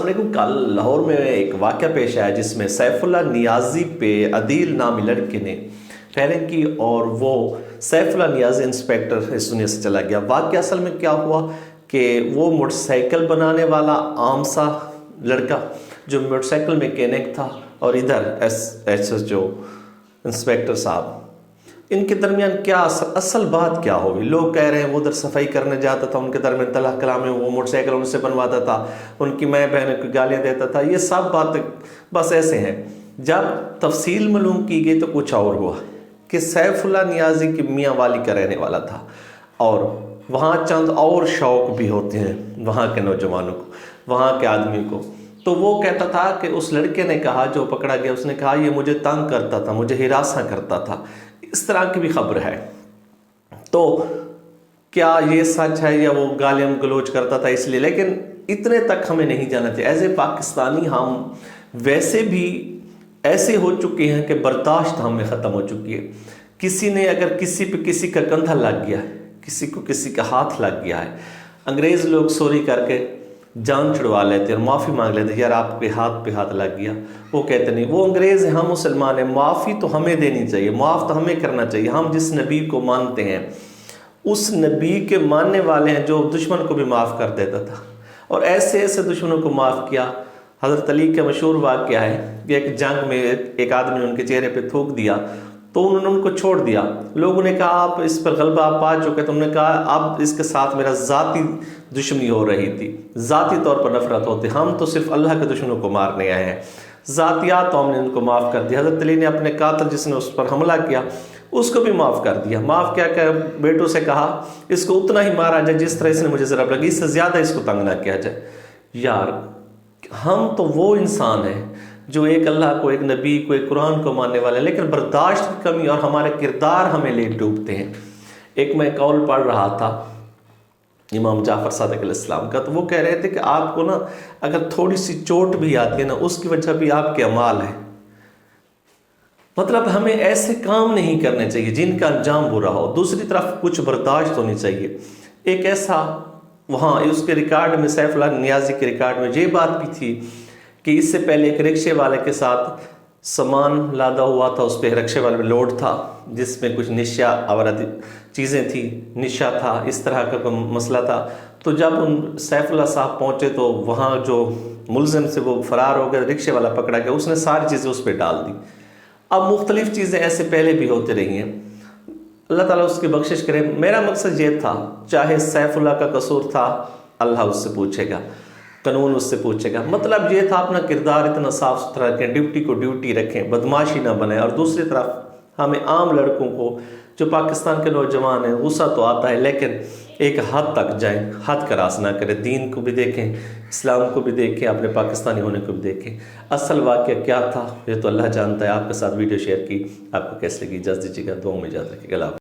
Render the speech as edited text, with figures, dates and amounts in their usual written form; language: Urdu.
علیکم. کل لاہور میں ایک واقعہ پیش آیا جس میں سیف اللہ نیازی پہ عدیل نامی لڑکے نے فائرنگ کی اور وہ سیف اللہ نیازی انسپیکٹر اس دنیا سے چلا گیا. واقعہ اصل میں کیا ہوا کہ وہ موٹر سائیکل بنانے والا عام سا لڑکا جو موٹر سائیکل میکینک تھا اور ادھر ایس جو انسپیکٹر صاحب، ان کے درمیان کیا اصل بات کیا ہوگی. لوگ کہہ رہے ہیں وہ ادھر صفائی کرنے جاتا تھا، ان کے درمیان طلاق کلام ہے، وہ موٹر سائیکل ان سے بنواتا تھا، ان کی ماں بہنوں کو گالیاں دیتا تھا. یہ سب باتیں بس ایسے ہیں. جب تفصیل معلوم کی گئی تو کچھ اور ہوا کہ سیف اللہ نیازی کی میاں والی کا رہنے والا تھا اور وہاں چند اور شوق بھی ہوتے ہیں وہاں کے نوجوانوں کو، وہاں کے آدمی کو. تو وہ کہتا تھا کہ اس لڑکے نے کہا جو پکڑا گیا، اس نے کہا یہ مجھے تنگ کرتا تھا، مجھے ہراساں کرتا تھا. اس طرح کی بھی خبر ہے. تو کیا یہ سچ ہے یا وہ گالیاں گلوچ کرتا تھا اس لیے؟ لیکن اتنے تک ہمیں نہیں جانا چاہیے. ایز اے پاکستانی ہم ویسے بھی ایسے ہو چکے ہیں کہ برداشت ہم میں ختم ہو چکی ہے. کسی نے اگر کسی پہ کسی کا کندھا لگ گیا ہے، کسی کو کسی کا ہاتھ لگ گیا ہے، انگریز لوگ سوری کر کے جان چھڑوا لیتے اور معافی مانگ لیتے، یار آپ کے ہاتھ پہ ہاتھ لگ گیا. وہ کہتے نہیں، وہ انگریز ہیں، ہم مسلمان ہیں، معافی تو ہمیں دینی چاہیے، معاف تو ہمیں کرنا چاہیے. ہم جس نبی کو مانتے ہیں اس نبی کے ماننے والے ہیں جو دشمن کو بھی معاف کر دیتا تھا اور ایسے ایسے دشمنوں کو معاف کیا. حضرت علی کا مشہور واقعہ ہے کہ ایک جنگ میں ایک آدمی نے ان کے چہرے پہ تھوک دیا تو انہوں نے ان کو چھوڑ دیا. لوگوں نے کہا آپ اس پر غلبہ آپ پا چکے. تم نے کہا اب اس کے ساتھ میرا ذاتی دشمنی ہو رہی تھی، ذاتی طور پر نفرت ہوتی، ہم تو صرف اللہ کے دشمنوں کو مارنے آئے ہیں. ذاتیات تو ہم نے ان کو معاف کر دیا. حضرت علی نے اپنے قاتل جس نے اس پر حملہ کیا اس کو بھی معاف کر دیا. معاف کیا کہ بیٹوں سے کہا اس کو اتنا ہی مارا جائے جس طرح اس نے مجھے ضرب لگی، اس سے زیادہ اس کو تنگ نہ کیا جائے. یار ہم تو وہ انسان ہیں جو ایک اللہ کو، ایک نبی کو، ایک قرآن کو ماننے والے ہیں، لیکن برداشت کی کمی اور ہمارے کردار ہمیں لے ڈوبتے ہیں. ایک میں قول پڑھ رہا تھا امام جعفر صادق علیہ السلام کا، تو وہ کہہ رہے تھے کہ آپ کو نا اگر تھوڑی سی چوٹ بھی آتی ہے نا، اس کی وجہ بھی آپ کے اعمال ہے. مطلب ہمیں ایسے کام نہیں کرنے چاہیے جن کا انجام برا ہو. دوسری طرف کچھ برداشت ہونی چاہیے. ایک ایسا وہاں اس کے ریکارڈ میں، سیف اللہ نیازی کے ریکارڈ میں یہ بات بھی تھی کہ اس سے پہلے ایک رکشے والے کے ساتھ سامان لادا ہوا تھا، اس پہ رکشے والے میں لوڈ تھا جس میں کچھ نشہ آورہ چیزیں تھیں، نشہ تھا، اس طرح کا کوئی مسئلہ تھا. تو جب ان سیف اللہ صاحب پہنچے تو وہاں جو ملزم سے وہ فرار ہو گیا، رکشے والا پکڑا گیا، اس نے ساری چیزیں اس پہ ڈال دی. اب مختلف چیزیں ایسے پہلے بھی ہوتے رہی ہیں، اللہ تعالیٰ اس کی بخشش کرے. میرا مقصد یہ تھا، چاہے سیف اللہ کا قصور تھا اللہ اس سے پوچھے گا، قانون اس سے پوچھے گا. مطلب یہ تھا اپنا کردار اتنا صاف ستھرا رکھیں، ڈیوٹی کو ڈیوٹی رکھیں، بدماشی نہ بنیں. اور دوسری طرف ہمیں عام لڑکوں کو جو پاکستان کے نوجوان ہیں، غصہ تو آتا ہے لیکن ایک حد تک جائیں، حد کراس نہ کریں. دین کو بھی دیکھیں، اسلام کو بھی دیکھیں، اپنے پاکستانی ہونے کو بھی دیکھیں. اصل واقعہ کیا تھا یہ تو اللہ جانتا ہے. آپ کے ساتھ ویڈیو شیئر کی، آپ کو کیسے لگی اجازت دیجیے گا، دعاؤں میں یاد رکھیے گا. اللہ